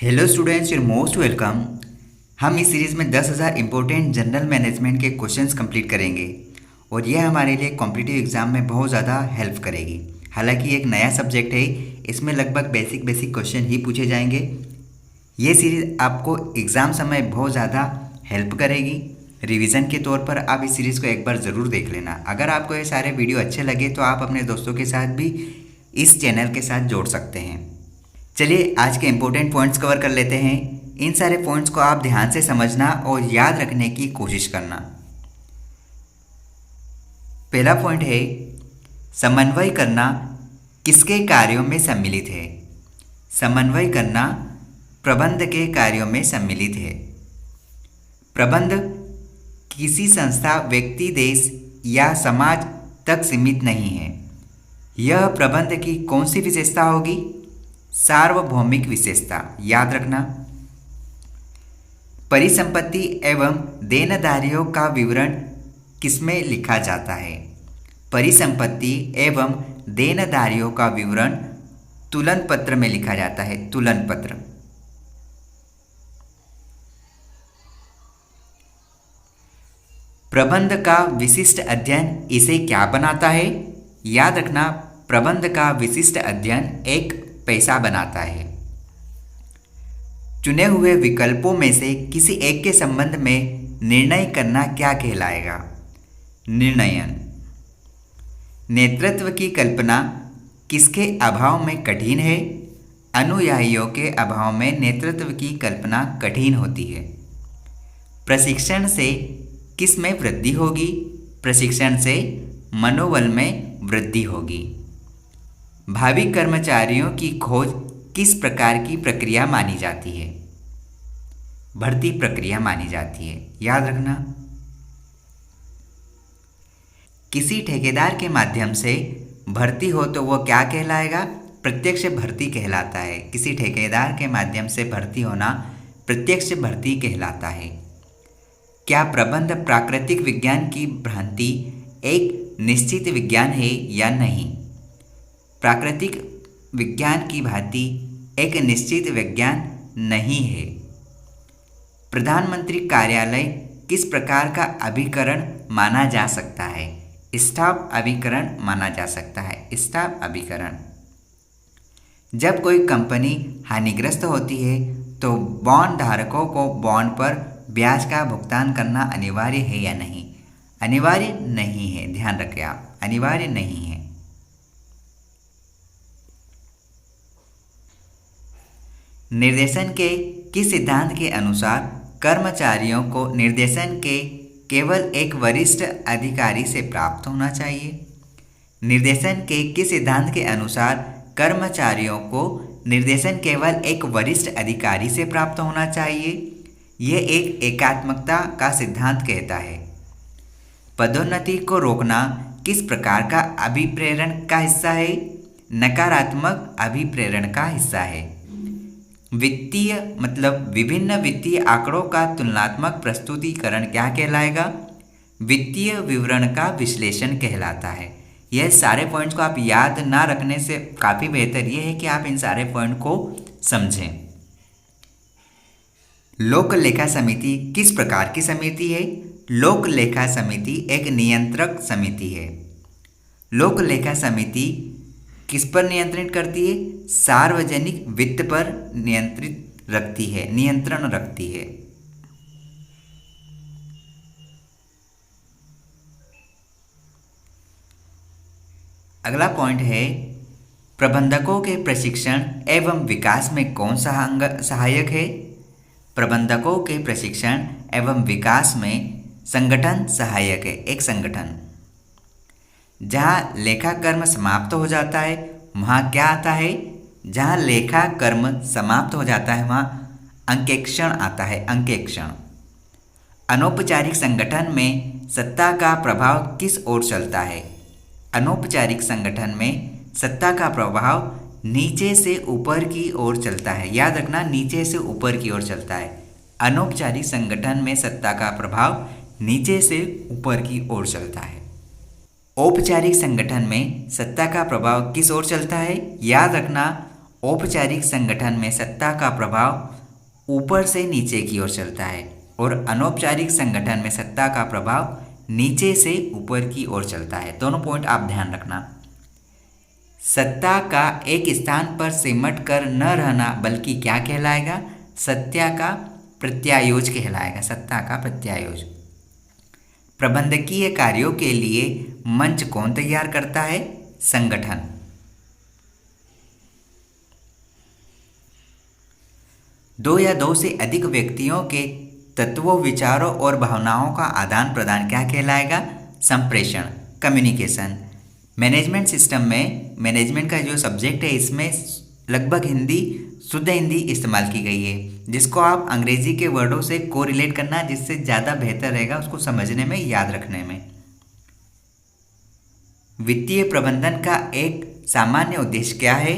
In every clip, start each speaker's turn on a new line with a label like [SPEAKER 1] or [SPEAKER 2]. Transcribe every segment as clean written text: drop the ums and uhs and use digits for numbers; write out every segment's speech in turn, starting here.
[SPEAKER 1] Hello students, your most welcome. हम इस series में 10,000 इंपॉर्टेंट जनरल मैनेजमेंट के क्वेश्चंस कंप्लीट करेंगे और यह हमारे लिए कॉम्पिटिटिव एग्ज़ाम में बहुत ज़्यादा हेल्प करेगी। हालांकि एक नया सब्जेक्ट है, इसमें लगभग बेसिक क्वेश्चन ही पूछे जाएंगे। ये सीरीज़ आपको एग्ज़ाम समय बहुत ज़्यादा हेल्प करेगी। रिवीजन के तौर पर आप इस सीरीज़ को एक बार ज़रूर देख लेना। अगर आपको ये सारे वीडियो अच्छे लगे तो आप अपने दोस्तों के साथ भी इस चैनल के साथ जोड़ सकते हैं। चलिए आज के इम्पोर्टेंट पॉइंट्स कवर कर लेते हैं। इन सारे पॉइंट्स को आप ध्यान से समझना और याद रखने की कोशिश करना। पहला पॉइंट है, समन्वय करना किसके कार्यों में सम्मिलित है? समन्वय करना प्रबंध के कार्यों में सम्मिलित है। प्रबंध किसी संस्था, व्यक्ति, देश या समाज तक सीमित नहीं है। यह प्रबंध की कौन सी विशेषता होगी? सार्वभौमिक विशेषता, याद रखना। परिसंपत्ति एवं देनदारियों का विवरण किसमें लिखा जाता है? परिसंपत्ति एवं देनदारियों का विवरण तुलन पत्र में लिखा जाता है। तुलन पत्र। प्रबंध का विशिष्ट अध्ययन इसे क्या बनाता है? याद रखना, प्रबंध का विशिष्ट अध्ययन एक पैसा बनाता है। चुने हुए विकल्पों में से किसी एक के संबंध में निर्णय करना क्या कहलाएगा? निर्णयन। नेतृत्व की कल्पना किसके अभाव में कठिन है? अनुयायियों के अभाव में नेतृत्व की कल्पना कठिन होती है। प्रशिक्षण से किस में वृद्धि होगी? प्रशिक्षण से मनोबल में वृद्धि होगी। भावी कर्मचारियों की खोज किस प्रकार की प्रक्रिया मानी जाती है? भर्ती प्रक्रिया मानी जाती है, याद रखना। किसी ठेकेदार के माध्यम से भर्ती हो तो वह क्या कहलाएगा? प्रत्यक्ष भर्ती कहलाता है। किसी ठेकेदार के माध्यम से भर्ती होना प्रत्यक्ष भर्ती कहलाता है। क्या प्रबंध प्राकृतिक विज्ञान की भांति एक निश्चित विज्ञान है या नहीं? प्राकृतिक विज्ञान की भांति एक निश्चित विज्ञान नहीं है। प्रधानमंत्री कार्यालय किस प्रकार का अभिकरण माना जा सकता है? स्टाफ अभिकरण माना जा सकता है। स्टाफ अभिकरण। जब कोई कंपनी हानिग्रस्त होती है तो बॉन्ड धारकों को बॉन्ड पर ब्याज का भुगतान करना अनिवार्य है या नहीं? अनिवार्य नहीं है, ध्यान रखें आप, अनिवार्य नहीं है। निर्देशन के किस सिद्धांत के अनुसार कर्मचारियों को निर्देशन के केवल एक वरिष्ठ अधिकारी से प्राप्त होना चाहिए? निर्देशन के किस सिद्धांत के अनुसार कर्मचारियों को निर्देशन केवल एक वरिष्ठ अधिकारी से प्राप्त होना चाहिए? यह एक एकात्मकता का सिद्धांत कहता है। पदोन्नति को रोकना किस प्रकार का अभिप्रेरण का हिस्सा है? नकारात्मक अभिप्रेरण का हिस्सा है। वित्तीय मतलब विभिन्न वित्तीय आंकड़ों का तुलनात्मक प्रस्तुतिकरण क्या कहलाएगा? वित्तीय विवरण का विश्लेषण कहलाता है। यह सारे पॉइंट्स को आप याद ना रखने से काफ़ी बेहतर यह है कि आप इन सारे पॉइंट को समझें। लोक लेखा समिति किस प्रकार की समिति है? लोक लेखा समिति एक नियंत्रक समिति है। लोक लेखा समिति किस पर नियंत्रित करती है? सार्वजनिक वित्त पर नियंत्रण रखती है। अगला पॉइंट है, प्रबंधकों के प्रशिक्षण एवं विकास में कौन सा अंग सहायक है? प्रबंधकों के प्रशिक्षण एवं विकास में संगठन सहायक है। एक संगठन। जहाँ लेखा कर्म समाप्त हो जाता है वहाँ क्या आता है? जहाँ लेखा कर्म समाप्त हो जाता है वहाँ अंकेक्षण आता है। अंकेक्षण। अनौपचारिक संगठन में सत्ता का प्रभाव किस ओर चलता है? अनौपचारिक संगठन में सत्ता का प्रभाव नीचे से ऊपर की ओर चलता है। याद रखना, नीचे से ऊपर की ओर चलता है। अनौपचारिक संगठन में सत्ता का प्रभाव नीचे से ऊपर की ओर चलता है। औपचारिक संगठन में सत्ता का प्रभाव किस ओर चलता है? याद रखना, औपचारिक संगठन में सत्ता का प्रभाव ऊपर से नीचे की ओर चलता है और अनौपचारिक संगठन में सत्ता का प्रभाव नीचे से ऊपर की ओर चलता है। दोनों पॉइंट आप ध्यान रखना। सत्ता का एक स्थान पर सिमट कर न रहना बल्कि क्या कहलाएगा? सत्ता का प्रत्यायोज कहलाएगा। सत्ता का प्रत्यायोज। प्रबंधकीय कार्यों के लिए मंच कौन तैयार करता है? संगठन। दो या दो से अधिक व्यक्तियों के तत्वों, विचारों और भावनाओं का आदान प्रदान क्या कहलाएगा? संप्रेषण, कम्युनिकेशन। मैनेजमेंट सिस्टम में मैनेजमेंट का जो सब्जेक्ट है इसमें लगभग हिंदी, शुद्ध हिंदी इस्तेमाल की गई है, जिसको आप अंग्रेजी के वर्डों से कोरिलेट करना, जिससे ज़्यादा बेहतर रहेगा उसको समझने में, याद रखने में। वित्तीय प्रबंधन का एक सामान्य उद्देश्य क्या है?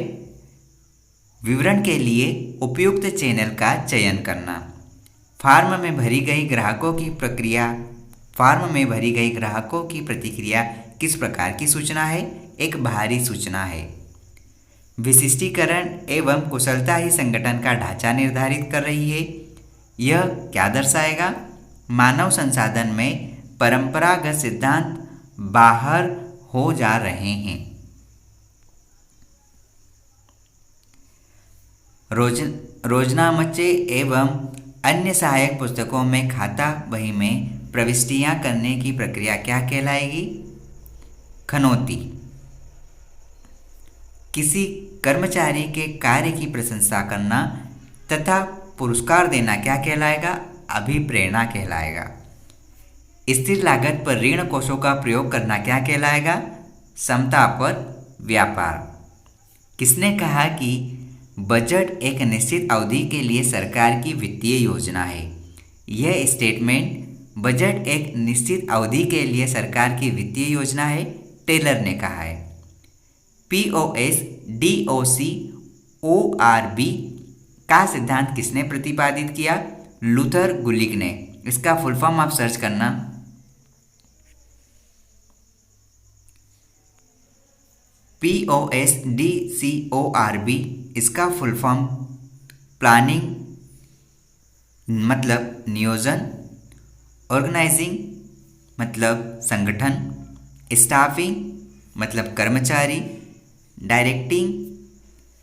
[SPEAKER 1] विवरण के लिए उपयुक्त चैनल का चयन करना। फार्म में भरी गई ग्राहकों की प्रतिक्रिया किस प्रकार की सूचना है? एक बाहरी सूचना है। विशिष्टीकरण एवं कुशलता ही संगठन का ढांचा निर्धारित कर रही है। यह क्या दर्शाएगा? मानव संसाधन में परंपरागत सिद्धांत बाहर हो जा रहे हैं। रोजनामचे एवं अन्य सहायक पुस्तकों में खाता बही में प्रविष्टियां करने की प्रक्रिया क्या कहलाएगी? खनौती। किसी कर्मचारी के कार्य की प्रशंसा करना तथा पुरस्कार देना क्या कहलाएगा? अभिप्रेरणा कहलाएगा। स्थिर लागत पर ऋण कोषों का प्रयोग करना क्या कहलाएगा? समता पर व्यापार। किसने कहा कि बजट एक निश्चित अवधि के लिए सरकार की वित्तीय योजना है? यह स्टेटमेंट बजट एक निश्चित अवधि के लिए सरकार की वित्तीय योजना है, टेलर ने कहा है। POS, DOC, ORB का सिद्धांत किसने प्रतिपादित किया? लूथर गुलिक ने। इसका फुल फॉर्म आप सर्च करना। POS, DOC, ORB इसका फुल फॉर्म प्लानिंग मतलब नियोजन, ऑर्गेनाइजिंग मतलब संगठन, स्टाफिंग मतलब कर्मचारी, डायरेक्टिंग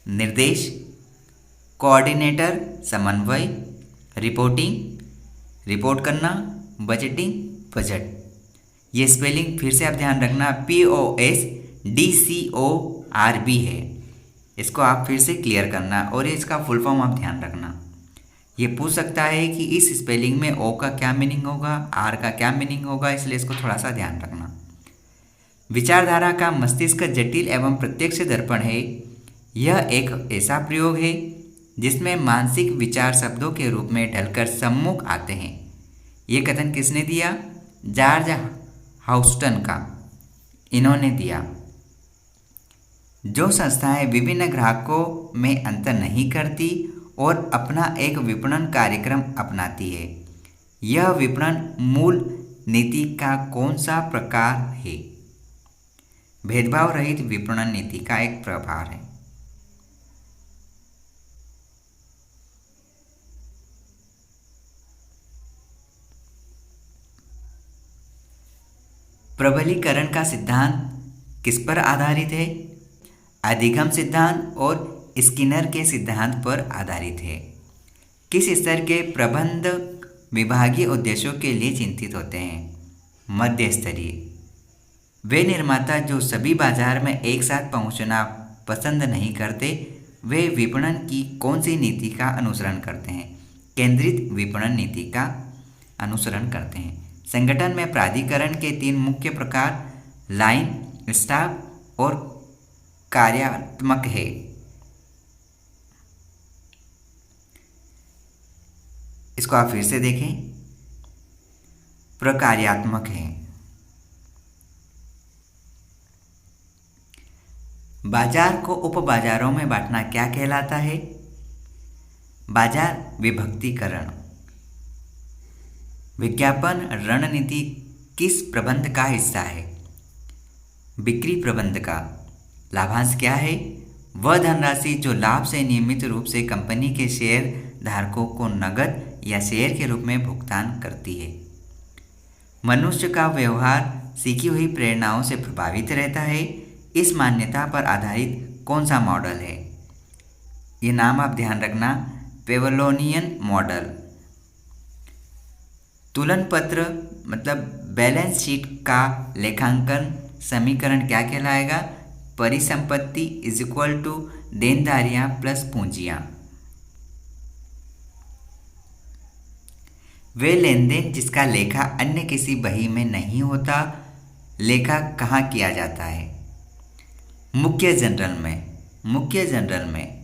[SPEAKER 1] निर्देश, कोऑर्डिनेटर समन्वय, रिपोर्टिंग रिपोर्ट करना, बजटिंग बजट। ये स्पेलिंग फिर से आप ध्यान रखना, POS, DCORB है। इसको आप फिर से क्लियर करना और इसका फुल फॉर्म आप ध्यान रखना। ये पूछ सकता है कि इस स्पेलिंग में O का क्या मीनिंग होगा, R का क्या मीनिंग होगा, इसलिए इसको थोड़ा सा ध्यान रखना। विचारधारा का मस्तिष्क जटिल एवं प्रत्यक्ष दर्पण है। यह एक ऐसा प्रयोग है जिसमें मानसिक विचार शब्दों के रूप में ढलकर सम्मुख आते हैं। ये कथन किसने दिया? जॉर्ज हाउस्टन का इन्होंने दिया। जो संस्थाएं विभिन्न ग्राहकों में अंतर नहीं करती और अपना एक विपणन कार्यक्रम अपनाती है, यह विपणन मूल नीति का कौन सा प्रकार है? भेदभाव रहित विपणन नीति का एक प्रकार है। प्रबलीकरण का सिद्धांत किस पर आधारित है? अधिगम सिद्धांत और स्किनर के सिद्धांत पर आधारित है। किस स्तर के प्रबंध विभागीय उद्देश्यों के लिए चिंतित होते हैं? मध्य स्तरीय। वे निर्माता जो सभी बाजार में एक साथ पहुंचना पसंद नहीं करते, वे विपणन की कौन सी नीति का अनुसरण करते हैं? केंद्रित विपणन नीति का अनुसरण करते हैं। संगठन में प्राधिकरण के 3 मुख्य प्रकार लाइन, स्टाफ और कार्यात्मक है। इसको आप फिर से देखें, प्रकार्यात्मक है। बाजार को उप बाजारों में बांटना क्या कहलाता है? बाजार विभक्तीकरण। विज्ञापन रणनीति किस प्रबंध का हिस्सा है? बिक्री प्रबंध का। लाभांश क्या है? वह धनराशि जो लाभ से नियमित रूप से कंपनी के शेयर धारकों को नकद या शेयर के रूप में भुगतान करती है। मनुष्य का व्यवहार सीखी हुई प्रेरणाओं से प्रभावित रहता है। इस मान्यता पर आधारित कौन सा मॉडल है? ये नाम आप ध्यान रखना, पेवलोनियन मॉडल। तुलन पत्र मतलब बैलेंस शीट का लेखांकन समीकरण क्या कहलाएगा? परिसंपत्ति इज इक्वल टू देनदारियां प्लस पूंजियां। वे लेन देन जिसका लेखा अन्य किसी बही में नहीं होता। लेखा कहाँ किया जाता है? मुख्य जनरल में।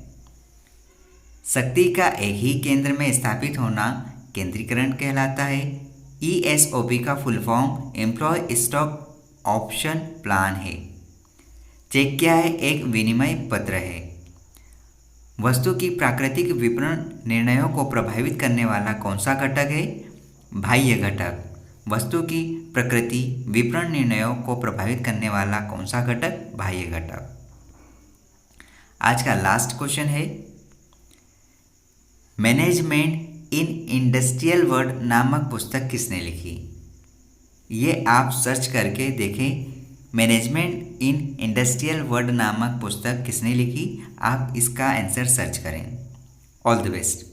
[SPEAKER 1] शक्ति का एक ही केंद्र में स्थापित होना केंद्रीकरण कहलाता है। ESOP का full form employ stock option plan है। चेक क्या है? एक विनिमय पत्र है। वस्तु की प्राकृतिक विपणन निर्णयों को प्रभावित करने वाला कौन सा घटक है? बाह्य घटक। वस्तु की प्रकृति विपणन निर्णयों को प्रभावित करने वाला कौन सा घटक? बाह्य घटक। आज का लास्ट क्वेश्चन है, मैनेजमेंट इन इंडस्ट्रियल वर्ल्ड नामक पुस्तक किसने लिखी? ये आप सर्च करके देखें, मैनेजमेंट इन इंडस्ट्रियल वर्ल्ड नामक पुस्तक किसने लिखी? आप इसका आंसर सर्च करें। All the best.